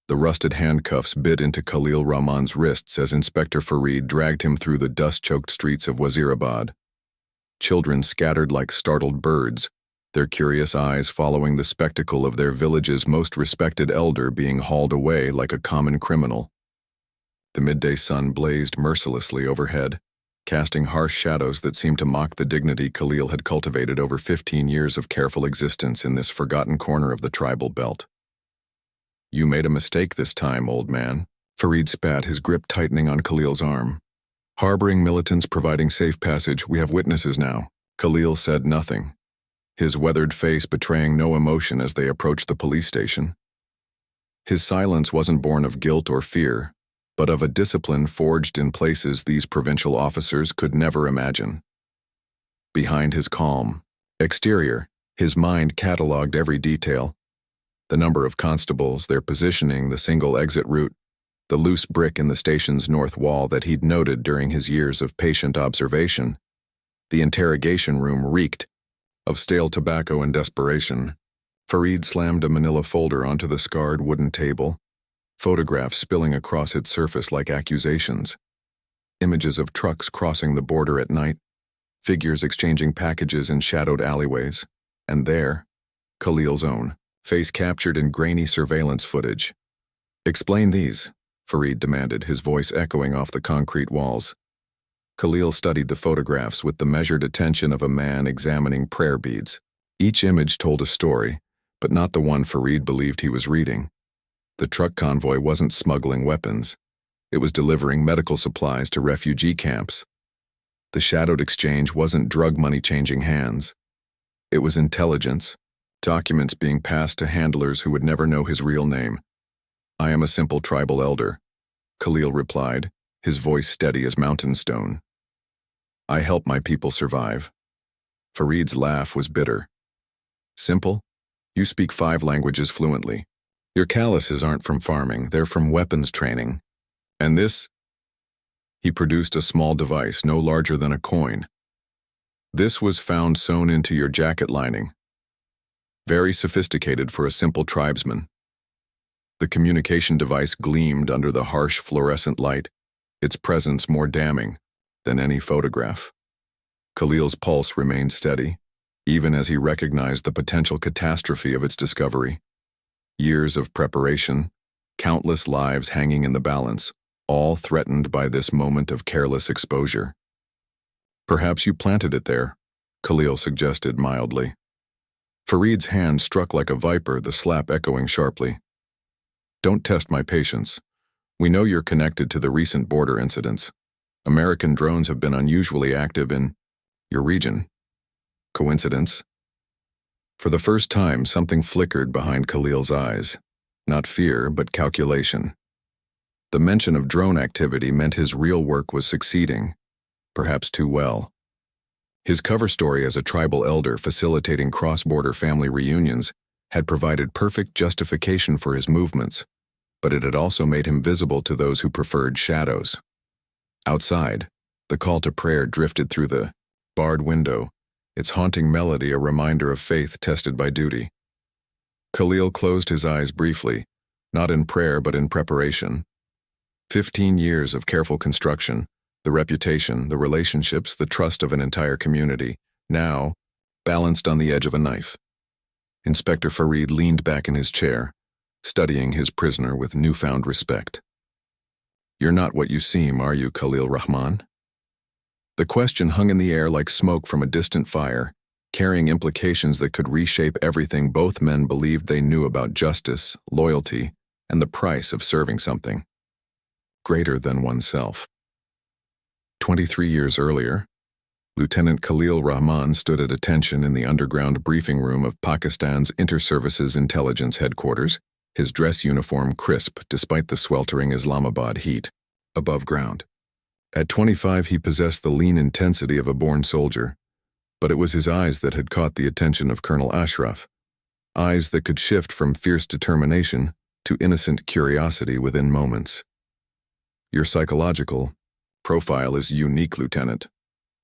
The rusted handcuffs bit into Khalil Rahman's wrists as Inspector Farid dragged him through the dust-choked streets of Wazirabad. Children scattered like startled birds, their curious eyes following the spectacle of their village's most respected elder being hauled away like a common criminal. The midday sun blazed mercilessly overhead, casting harsh shadows that seemed to mock the dignity Khalil had cultivated over 15 years of careful existence in this forgotten corner of the tribal belt. "You made a mistake this time, old man," Farid spat, his grip tightening on Khalil's arm. "Harboring militants providing safe passage, we have witnesses now." Khalil said nothing, his weathered face betraying no emotion as they approached the police station. His silence wasn't born of guilt or fear, but of a discipline forged in places these provincial officers could never imagine. Behind his calm exterior, his mind catalogued every detail: the number of constables, their positioning, the single exit route, the loose brick in the station's north wall that he'd noted during his years of patient observation. The interrogation room reeked of stale tobacco and desperation. Farid slammed a manila folder onto the scarred wooden table, photographs spilling across its surface like accusations. Images of trucks crossing the border at night, figures exchanging packages in shadowed alleyways, and there, Khalil's own face captured in grainy surveillance footage. "Explain these," Farid demanded, his voice echoing off the concrete walls. Khalil studied the photographs with the measured attention of a man examining prayer beads. Each image told a story, but not the one Farid believed he was reading. The truck convoy wasn't smuggling weapons. It was delivering medical supplies to refugee camps. The shadowed exchange wasn't drug money changing hands. It was intelligence, documents being passed to handlers who would never know his real name. "I am a simple tribal elder," Khalil replied, his voice steady as mountain stone. "I help my people survive." Farid's laugh was bitter. "Simple? You speak 5 languages fluently. Your calluses aren't from farming, they're from weapons training. And this?" He produced a small device no larger than a coin. "This was found sewn into your jacket lining. Very sophisticated for a simple tribesman." The communication device gleamed under the harsh fluorescent light, its presence more damning than any photograph. Khalil's pulse remained steady, even as he recognized the potential catastrophe of its discovery. Years of preparation, countless lives hanging in the balance, all threatened by this moment of careless exposure. "Perhaps you planted it there," Khalil suggested mildly. Farid's hand struck like a viper, the slap echoing sharply. "Don't test my patience. We know you're connected to the recent border incidents. American drones have been unusually active in your region. Coincidence?" For the first time, something flickered behind Khalil's eyes. Not fear, but calculation. The mention of drone activity meant his real work was succeeding, perhaps too well. His cover story as a tribal elder facilitating cross-border family reunions had provided perfect justification for his movements, but it had also made him visible to those who preferred shadows. Outside, the call to prayer drifted through the barred window, its haunting melody a reminder of faith tested by duty. Khalil closed his eyes briefly, not in prayer but in preparation. 15 years of careful construction, the reputation, the relationships, the trust of an entire community, now balanced on the edge of a knife. Inspector Farid leaned back in his chair, studying his prisoner with newfound respect. "You're not what you seem, are you, Khalil Rahman?" The question hung in the air like smoke from a distant fire, carrying implications that could reshape everything both men believed they knew about justice, loyalty, and the price of serving something greater than oneself. 23 years earlier, Lieutenant Khalil Rahman stood at attention in the underground briefing room of Pakistan's Inter-Services Intelligence Headquarters, his dress uniform crisp despite the sweltering Islamabad heat, above ground. At 25, he possessed the lean intensity of a born soldier, but it was his eyes that had caught the attention of Colonel Ashraf, eyes that could shift from fierce determination to innocent curiosity within moments. "Your psychological profile is unique, Lieutenant,"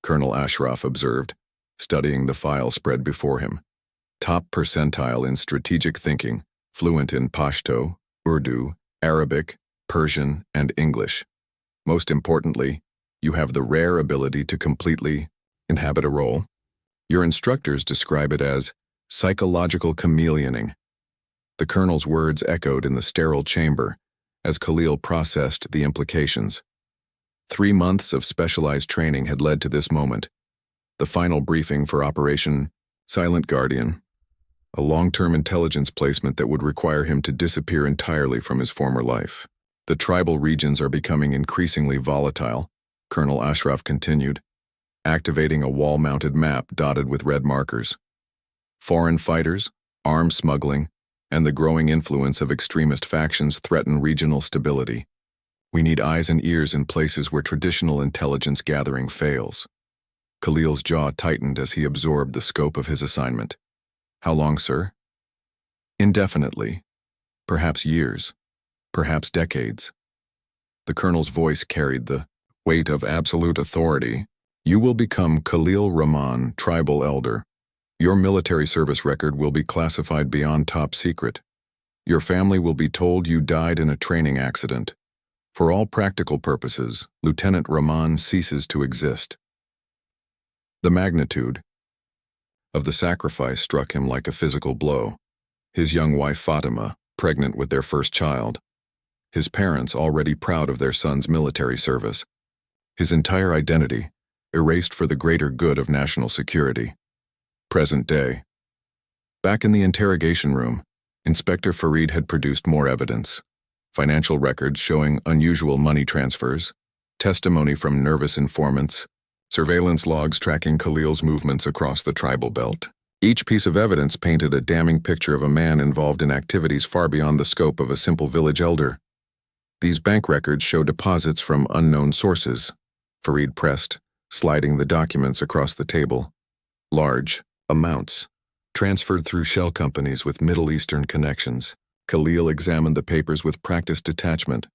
Colonel Ashraf observed, studying the file spread before him. "Top percentile in strategic thinking, fluent in Pashto, Urdu, Arabic, Persian, and English. Most importantly, you have the rare ability to completely inhabit a role. Your instructors describe it as psychological chameleoning. The colonel's words echoed in the sterile chamber as Khalil processed the implications. 3 months of specialized training had led to this moment, the final briefing for Operation Silent Guardian, a long-term intelligence placement that would require him to disappear entirely from his former life. The tribal regions are becoming increasingly volatile, Colonel Ashraf continued, activating a wall-mounted map dotted with red markers. Foreign fighters, arms smuggling, and the growing influence of extremist factions threaten regional stability. We need eyes and ears in places where traditional intelligence gathering fails. Khalil's jaw tightened as he absorbed the scope of his assignment. How long, sir? Indefinitely. Perhaps years. Perhaps decades. The colonel's voice carried the weight of absolute authority. You will become Khalil Rahman, tribal elder. Your military service record will be classified beyond top secret. Your family will be told you died in a training accident. For all practical purposes, Lieutenant Rahman ceases to exist. The magnitude of the sacrifice struck him like a physical blow. His young wife Fatima, pregnant with their first child. His parents already proud of their son's military service. His entire identity, erased for the greater good of national security. Present day. Back in the interrogation room, Inspector Farid had produced more evidence. Financial records showing unusual money transfers, testimony from nervous informants, surveillance logs tracking Khalil's movements across the tribal belt. Each piece of evidence painted a damning picture of a man involved in activities far beyond the scope of a simple village elder. These bank records show deposits from unknown sources, Farid pressed, sliding the documents across the table. Large amounts, transferred through shell companies with Middle Eastern connections. Khalil examined the papers with practiced detachment,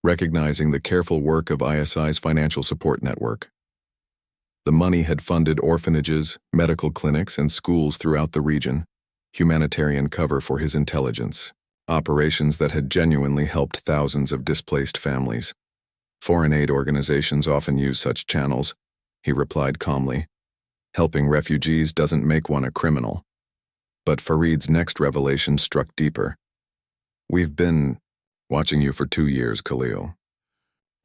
recognizing the careful work of ISI's financial support network. The money had funded orphanages, medical clinics, and schools throughout the region, humanitarian cover for his intelligence, operations that had genuinely helped thousands of displaced families. Foreign aid organizations often use such channels, he replied calmly. Helping refugees doesn't make one a criminal. But Farid's next revelation struck deeper. We've been watching you for 2 years, Khalil.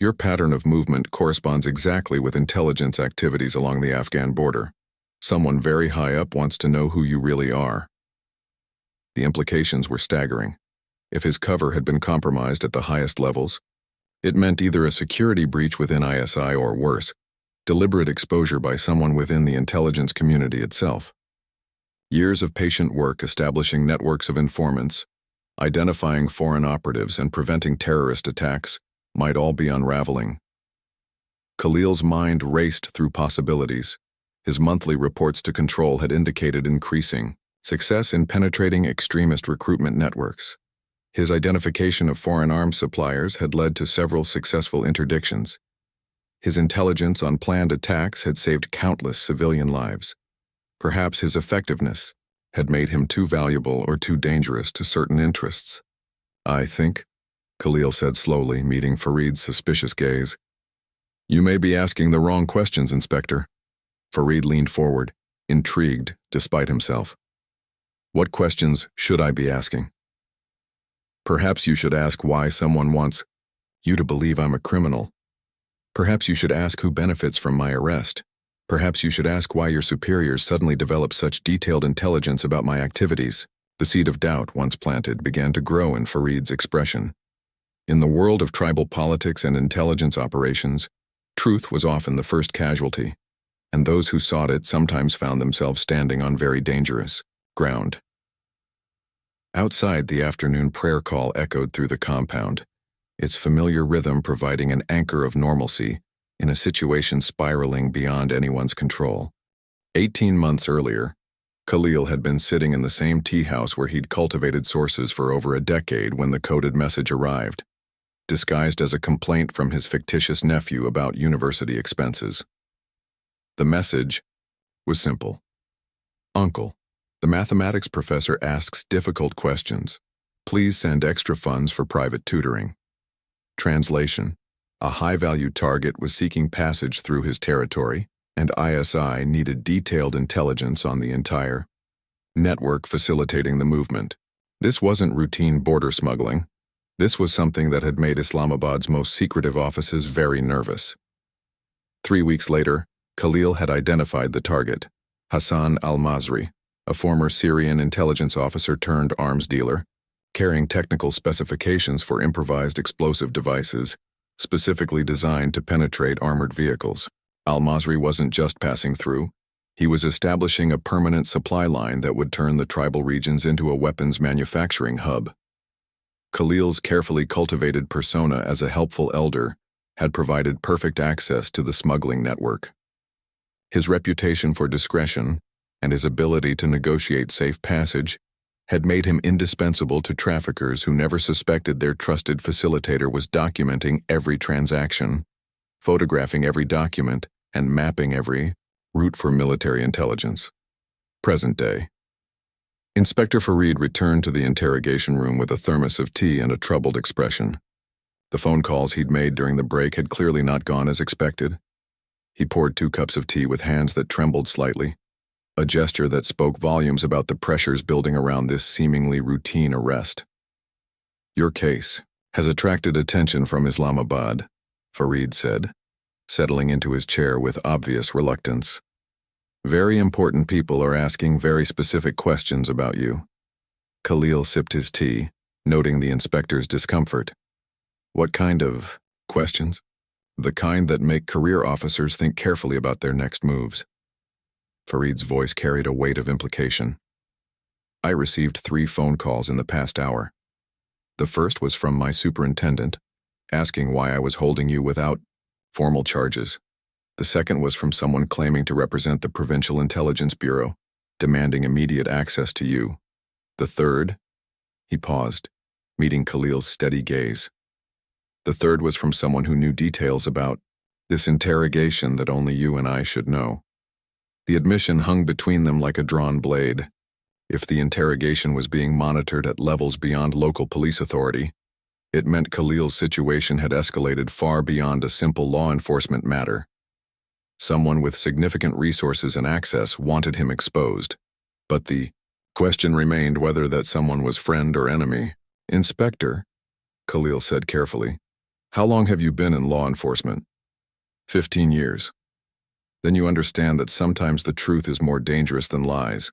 Your pattern of movement corresponds exactly with intelligence activities along the Afghan border. Someone very high up wants to know who you really are. The implications were staggering. If his cover had been compromised at the highest levels, it meant either a security breach within ISI or worse, deliberate exposure by someone within the intelligence community itself. Years of patient work establishing networks of informants, identifying foreign operatives, and preventing terrorist attacks might all be unraveling. Khalil's mind raced through possibilities. His monthly reports to control had indicated increasing success in penetrating extremist recruitment networks. His identification of foreign arms suppliers had led to several successful interdictions. His intelligence on planned attacks had saved countless civilian lives. Perhaps his effectiveness had made him too valuable or too dangerous to certain interests. I think, Khalil said slowly, meeting Farid's suspicious gaze. You may be asking the wrong questions, Inspector. Farid leaned forward, intrigued despite himself. What questions should I be asking? Perhaps you should ask why someone wants you to believe I'm a criminal. Perhaps you should ask who benefits from my arrest. Perhaps you should ask why your superiors suddenly develop such detailed intelligence about my activities. The seed of doubt, once planted, began to grow in Farid's expression. In the world of tribal politics and intelligence operations, truth was often the first casualty, and those who sought it sometimes found themselves standing on very dangerous ground. Outside, the afternoon prayer call echoed through the compound, its familiar rhythm providing an anchor of normalcy in a situation spiraling beyond anyone's control. 18 months earlier, Khalil had been sitting in the same tea house where he'd cultivated sources for over a decade when the coded message arrived, disguised as a complaint from his fictitious nephew about university expenses. The message was simple. Uncle, the mathematics professor asks difficult questions. Please send extra funds for private tutoring. Translation: a high-value target was seeking passage through his territory, and ISI needed detailed intelligence on the entire network facilitating the movement. This wasn't routine border smuggling. This was something that had made Islamabad's most secretive offices very nervous. 3 weeks later, Khalil had identified the target, Hassan al-Masri, a former Syrian intelligence officer turned arms dealer, carrying technical specifications for improvised explosive devices, specifically designed to penetrate armored vehicles. Al-Masri wasn't just passing through. He was establishing a permanent supply line that would turn the tribal regions into a weapons manufacturing hub. Khalil's carefully cultivated persona as a helpful elder had provided perfect access to the smuggling network. His reputation for discretion and his ability to negotiate safe passage had made him indispensable to traffickers who never suspected their trusted facilitator was documenting every transaction, photographing every document, and mapping every route for military intelligence. Present day. Inspector Farid returned to the interrogation room with a thermos of tea and a troubled expression. The phone calls he'd made during the break had clearly not gone as expected. He poured 2 cups of tea with hands that trembled slightly, a gesture that spoke volumes about the pressures building around this seemingly routine arrest. Your case has attracted attention from Islamabad, Farid said, settling into his chair with obvious reluctance. Very important people are asking very specific questions about you. Khalil sipped his tea, noting the inspector's discomfort. What kind of questions? The kind that make career officers think carefully about their next moves. Farid's voice carried a weight of implication. I received 3 phone calls in the past hour. The first was from my superintendent, asking why I was holding you without formal charges. The second was from someone claiming to represent the Provincial Intelligence Bureau, demanding immediate access to you. The third, he paused, meeting Khalil's steady gaze. The third was from someone who knew details about this interrogation that only you and I should know. The admission hung between them like a drawn blade. If the interrogation was being monitored at levels beyond local police authority, it meant Khalil's situation had escalated far beyond a simple law enforcement matter. Someone with significant resources and access wanted him exposed. But the question remained whether that someone was friend or enemy. Inspector, Khalil said carefully, how long have you been in law enforcement? 15 years. Then you understand that sometimes the truth is more dangerous than lies,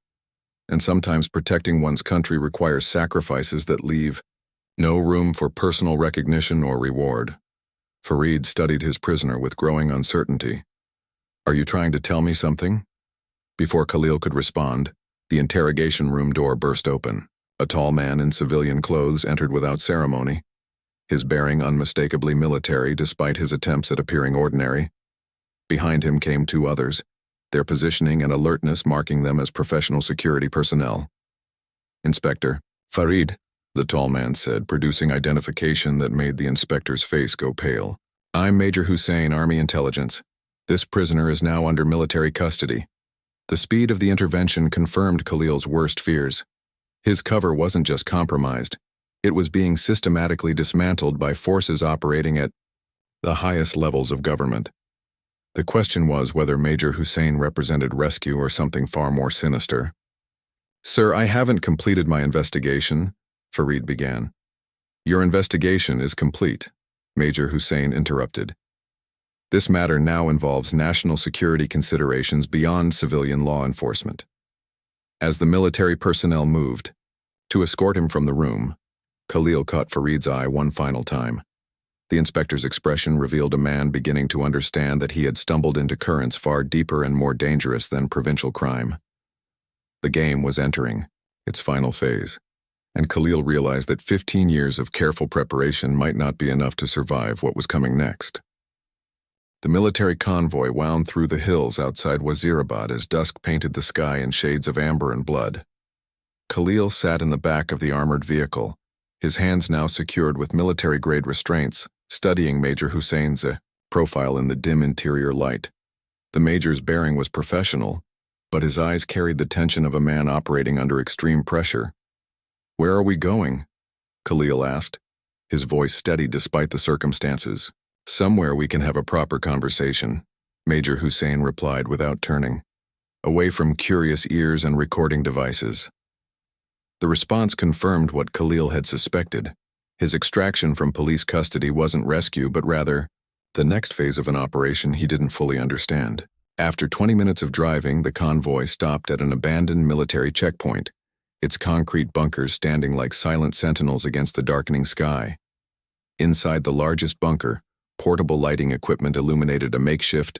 and sometimes protecting one's country requires sacrifices that leave no room for personal recognition or reward. Farid studied his prisoner with growing uncertainty. Are you trying to tell me something? Before Khalil could respond, the interrogation room door burst open. A tall man in civilian clothes entered without ceremony, his bearing unmistakably military despite his attempts at appearing ordinary. Behind him came 2 others, their positioning and alertness marking them as professional security personnel. Inspector, Farid, the tall man said, producing identification that made the inspector's face go pale. I'm Major Hussein, Army Intelligence. This prisoner is now under military custody. The speed of the intervention confirmed Khalil's worst fears. His cover wasn't just compromised, it was being systematically dismantled by forces operating at the highest levels of government. The question was whether Major Hussein represented rescue or something far more sinister. Sir, I haven't completed my investigation, Farid began. Your investigation is complete, Major Hussein interrupted. This matter now involves national security considerations beyond civilian law enforcement. As the military personnel moved to escort him from the room, Khalil caught Farid's eye one final time. The inspector's expression revealed a man beginning to understand that he had stumbled into currents far deeper and more dangerous than provincial crime. The game was entering its final phase, and Khalil realized that 15 years of careful preparation might not be enough to survive what was coming next. The military convoy wound through the hills outside Wazirabad as dusk painted the sky in shades of amber and blood. Khalil sat in the back of the armored vehicle, his hands now secured with military-grade restraints, studying Major Hussein's profile in the dim interior light. The major's bearing was professional, but his eyes carried the tension of a man operating under extreme pressure. Where are we going? Khalil asked, his voice steady despite the circumstances. "Somewhere we can have a proper conversation," Major Hussein replied without turning, away from curious ears and recording devices. The response confirmed what Khalil had suspected. His extraction from police custody wasn't rescue, but rather the next phase of an operation he didn't fully understand. After 20 minutes of driving, the convoy stopped at an abandoned military checkpoint, its concrete bunkers standing like silent sentinels against the darkening sky. Inside the largest bunker, portable lighting equipment illuminated a makeshift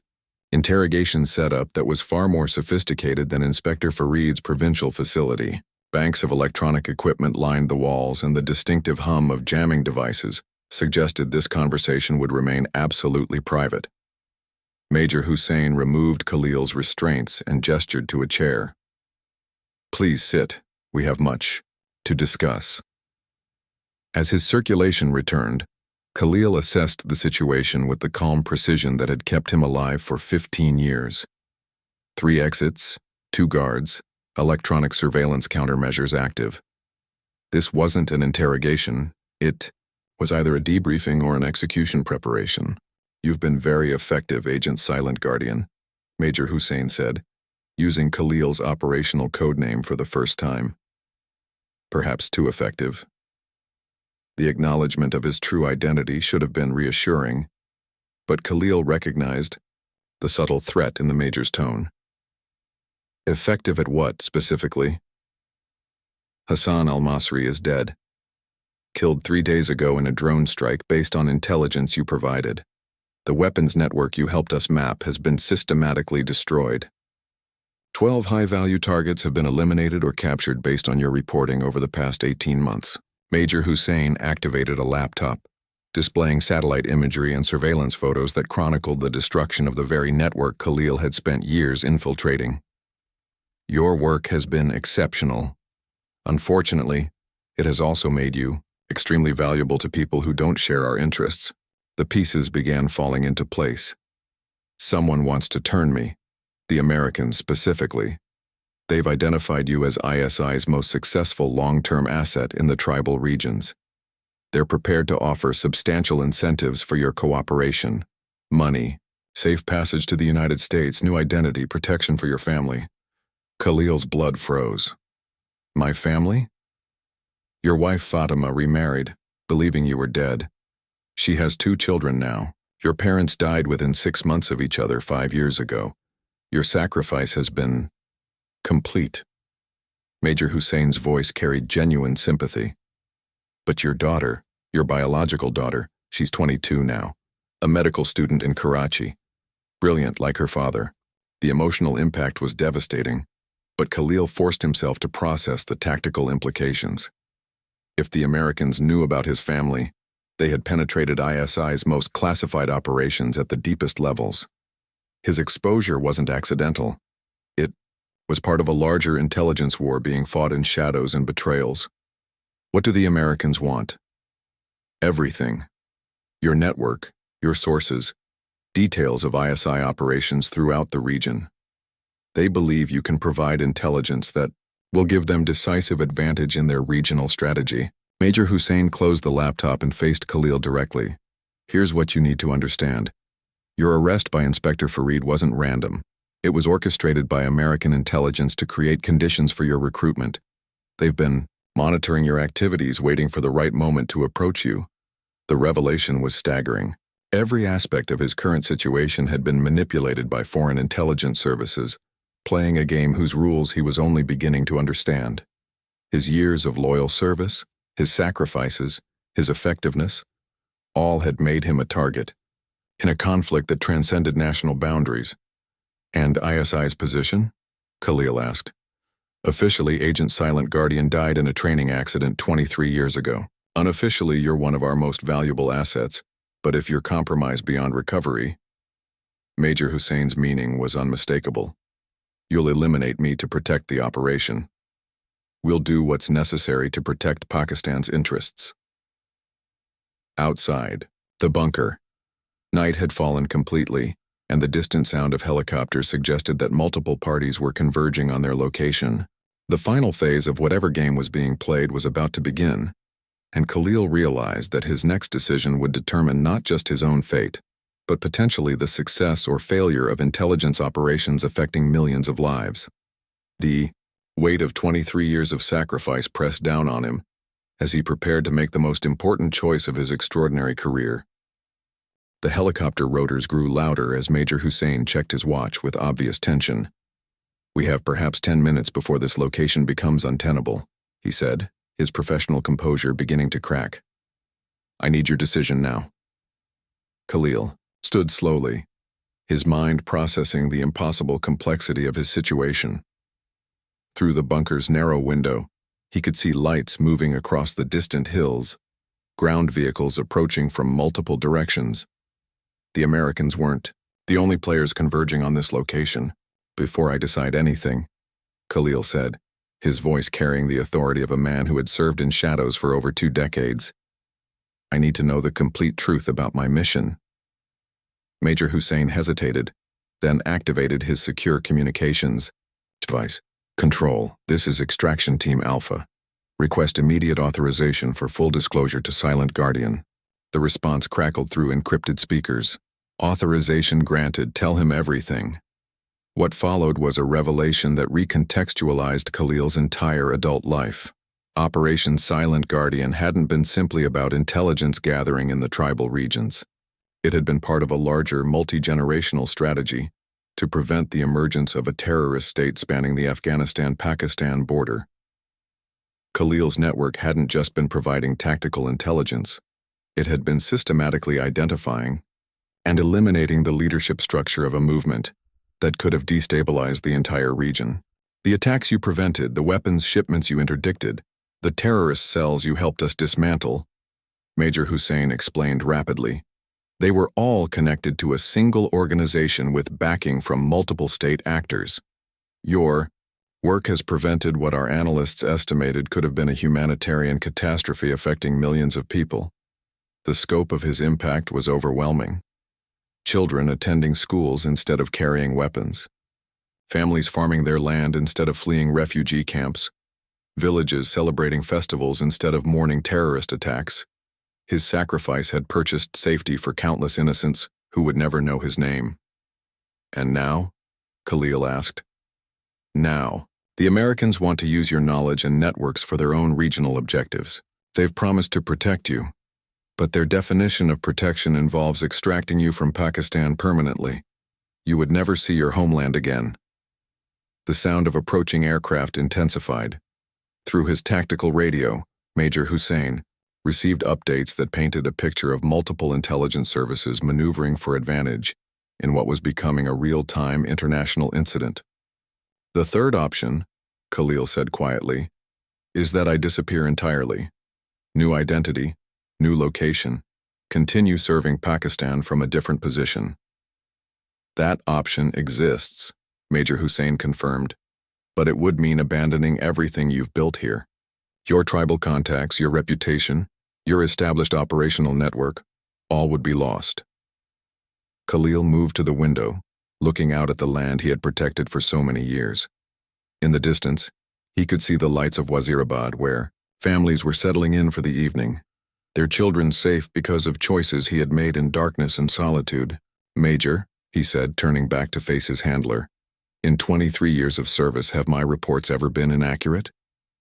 interrogation setup that was far more sophisticated than Inspector Fareed's provincial facility. Banks of electronic equipment lined the walls, and the distinctive hum of jamming devices suggested this conversation would remain absolutely private. Major Hussein removed Khalil's restraints and gestured to a chair. "Please sit. We have much to discuss." As his circulation returned, Khalil assessed the situation with the calm precision that had kept him alive for 15 years. 3 exits, 2 guards, electronic surveillance countermeasures active. This wasn't an interrogation. It was either a debriefing or an execution preparation. "You've been very effective, Agent Silent Guardian," Major Hussein said, using Khalil's operational codename for the first time. Perhaps too effective. The acknowledgement of his true identity should have been reassuring, but Khalil recognized the subtle threat in the Major's tone. "Effective at what, specifically?" "Hassan al-Masri is dead. Killed 3 days ago in a drone strike based on intelligence you provided. The weapons network you helped us map has been systematically destroyed. 12 high-value targets have been eliminated or captured based on your reporting over the past 18 months. Major Hussein activated a laptop, displaying satellite imagery and surveillance photos that chronicled the destruction of the very network Khalil had spent years infiltrating. "Your work has been exceptional. Unfortunately, it has also made you extremely valuable to people who don't share our interests." The pieces began falling into place. "Someone wants to turn me, the Americans specifically. They've identified you as ISI's most successful long-term asset in the tribal regions. They're prepared to offer substantial incentives for your cooperation. Money, safe passage to the United States, new identity, protection for your family." Khalil's blood froze. "My family?" "Your wife Fatima remarried, believing you were dead. She has 2 children now. Your parents died within 6 months of each other 5 years ago. Your sacrifice has been complete." Major Hussein's voice carried genuine sympathy. "But your daughter, your biological daughter, she's 22 now, a medical student in Karachi. Brilliant like her father." The emotional impact was devastating, but Khalil forced himself to process the tactical implications. If the Americans knew about his family, they had penetrated ISI's most classified operations at the deepest levels. His exposure wasn't accidental. It was part of a larger intelligence war being fought in shadows and betrayals. "What do the Americans want?" "Everything. Your network, your sources, details of ISI operations throughout the region. They believe you can provide intelligence that will give them decisive advantage in their regional strategy." Major Hussein closed the laptop and faced Khalil directly. "Here's what you need to understand. Your arrest by Inspector Fareed wasn't random. It was orchestrated by American intelligence to create conditions for your recruitment. They've been monitoring your activities, waiting for the right moment to approach you." The revelation was staggering. Every aspect of his current situation had been manipulated by foreign intelligence services, playing a game whose rules he was only beginning to understand. His years of loyal service, his sacrifices, his effectiveness, all had made him a target, in a conflict that transcended national boundaries. "And ISI's position?" Khalil asked. "Officially, Agent Silent Guardian died in a training accident 23 years ago. Unofficially, you're one of our most valuable assets, but if you're compromised beyond recovery..." Major Hussein's meaning was unmistakable. "You'll eliminate me to protect the operation. We'll do what's necessary to protect Pakistan's interests." Outside, the bunker. Night had fallen completely, and the distant sound of helicopters suggested that multiple parties were converging on their location. The final phase of whatever game was being played was about to begin. And Khalil realized that his next decision would determine not just his own fate, but potentially the success or failure of intelligence operations affecting millions of lives. The weight of 23 years of sacrifice pressed down on him as he prepared to make the most important choice of his extraordinary career. The helicopter rotors grew louder as Major Hussein checked his watch with obvious tension. "We have perhaps 10 minutes before this location becomes untenable," he said, his professional composure beginning to crack. "I need your decision now." Khalil stood slowly, his mind processing the impossible complexity of his situation. Through the bunker's narrow window, he could see lights moving across the distant hills, ground vehicles approaching from multiple directions. The Americans weren't the only players converging on this location. "Before I decide anything," Khalil said, his voice carrying the authority of a man who had served in shadows for over 2 decades, "I need to know the complete truth about my mission." Major Hussein hesitated, then activated his secure communications device. "Control, this is Extraction Team Alpha. Request immediate authorization for full disclosure to Silent Guardian." The response crackled through encrypted speakers. "Authorization granted, tell him everything." What followed was a revelation that recontextualized Khalil's entire adult life. Operation Silent Guardian hadn't been simply about intelligence gathering in the tribal regions. It had been part of a larger, multi-generational strategy to prevent the emergence of a terrorist state spanning the Afghanistan-Pakistan border. Khalil's network hadn't just been providing tactical intelligence. It had been systematically identifying and eliminating the leadership structure of a movement that could have destabilized the entire region. The attacks you prevented, the weapons shipments you interdicted, the terrorist cells you helped us dismantle, Major Hussein explained rapidly. They were all connected to a single organization with backing from multiple state actors. Your work has prevented what our analysts estimated could have been a humanitarian catastrophe affecting millions of people. The scope of his impact was overwhelming. Children attending schools instead of carrying weapons. Families farming their land instead of fleeing refugee camps. Villages celebrating festivals instead of mourning terrorist attacks. His sacrifice had purchased safety for countless innocents who would never know his name. "And now?" Khalil asked. "Now, the Americans want to use your knowledge and networks for their own regional objectives. They've promised to protect you, but their definition of protection involves extracting you from Pakistan permanently. You would never see your homeland again." The sound of approaching aircraft intensified. Through his tactical radio, Major Hussein received updates that painted a picture of multiple intelligence services maneuvering for advantage in what was becoming a real-time international incident. "The third option," Khalil said quietly, "is that I disappear entirely. New identity, new location, continue serving Pakistan from a different position." "That option exists," Major Hussein confirmed, "but it would mean abandoning everything you've built here. Your tribal contacts, your reputation, your established operational network, all would be lost." Khalil moved to the window, looking out at the land he had protected for so many years. In the distance, he could see the lights of Wazirabad where families were settling in for the evening, their children safe because of choices he had made in darkness and solitude. "Major," he said, turning back to face his handler, "in 23 years of service, have my reports ever been inaccurate?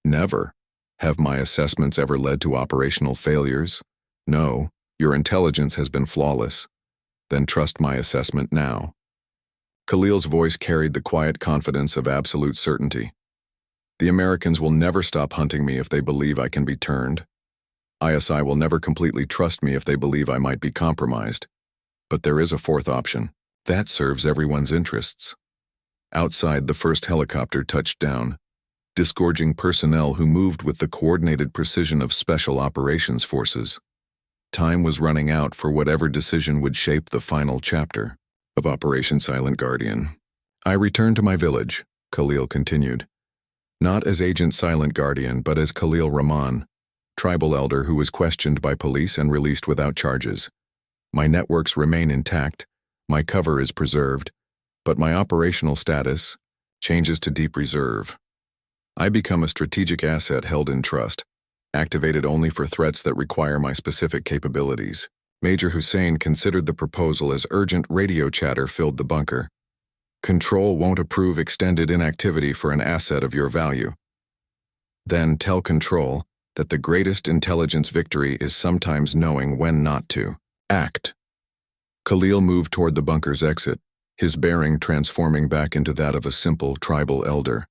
Never. Have my assessments ever led to operational failures? No. Your intelligence has been flawless. Then trust my assessment now." Khalil's voice carried the quiet confidence of absolute certainty. "The Americans will never stop hunting me if they believe I can be turned. ISI will never completely trust me if they believe I might be compromised. But there is a fourth option. That serves everyone's interests." Outside, the first helicopter touched down, disgorging personnel who moved with the coordinated precision of Special Operations Forces. Time was running out for whatever decision would shape the final chapter of Operation Silent Guardian. "I returned to my village," Khalil continued. "Not as Agent Silent Guardian, but as Khalil Rahman, tribal elder who was questioned by police and released without charges. My networks remain intact, my cover is preserved, but my operational status changes to deep reserve. I become a strategic asset held in trust, activated only for threats that require my specific capabilities. Major Hussein considered the proposal as urgent. Radio chatter filled the bunker. Control won't approve extended inactivity for an asset of your value. Then tell Control that the greatest intelligence victory is sometimes knowing when not to act. Khalil moved toward the bunker's exit, his bearing transforming back into that of a simple tribal elder.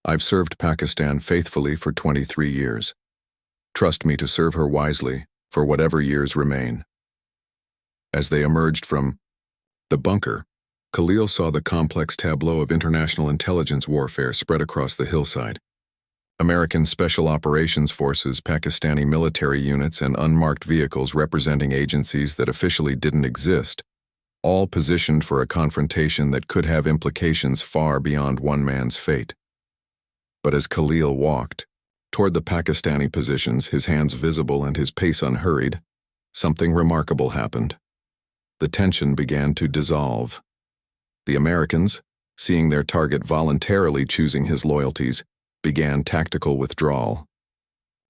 I've served Pakistan faithfully for 23 years. Trust me to serve her wisely for whatever years remain. As they emerged from the bunker, Khalil saw the complex tableau of international intelligence warfare spread across the hillside. American Special Operations Forces, Pakistani military units, and unmarked vehicles representing agencies that officially didn't exist, all positioned for a confrontation that could have implications far beyond one man's fate. But as Khalil walked toward the Pakistani positions, his hands visible and his pace unhurried, something remarkable happened. The tension began to dissolve. The Americans, seeing their target voluntarily choosing his loyalties, began tactical withdrawal.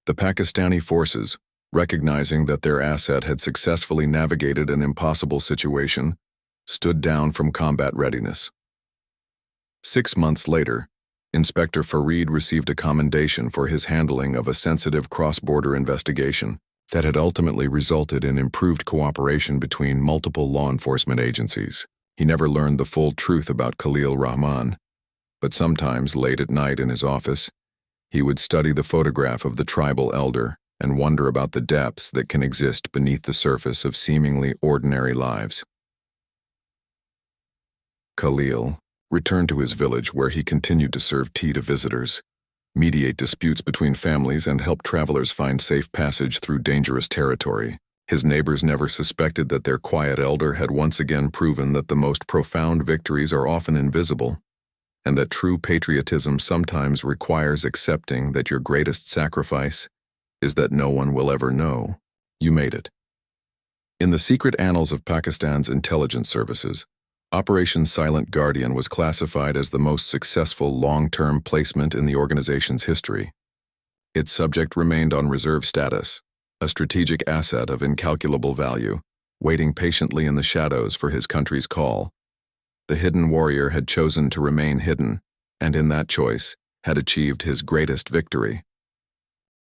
The Pakistani forces, recognizing that their asset had successfully navigated an impossible situation, stood down from combat readiness. 6 months later, Inspector Fareed received a commendation for his handling of a sensitive cross-border investigation that had ultimately resulted in improved cooperation between multiple law enforcement agencies. He never learned the full truth about Khalil Rahman, but sometimes, late at night in his office, he would study the photograph of the tribal elder and wonder about the depths that can exist beneath the surface of seemingly ordinary lives. Khalil returned to his village where he continued to serve tea to visitors, mediate disputes between families, and help travelers find safe passage through dangerous territory. His neighbors never suspected that their quiet elder had once again proven that the most profound victories are often invisible, and that true patriotism sometimes requires accepting that your greatest sacrifice is that no one will ever know you made it. In the secret annals of Pakistan's intelligence services, Operation Silent Guardian was classified as the most successful long-term placement in the organization's history. Its subject remained on reserve status, a strategic asset of incalculable value, waiting patiently in the shadows for his country's call. The hidden warrior had chosen to remain hidden, and in that choice, had achieved his greatest victory.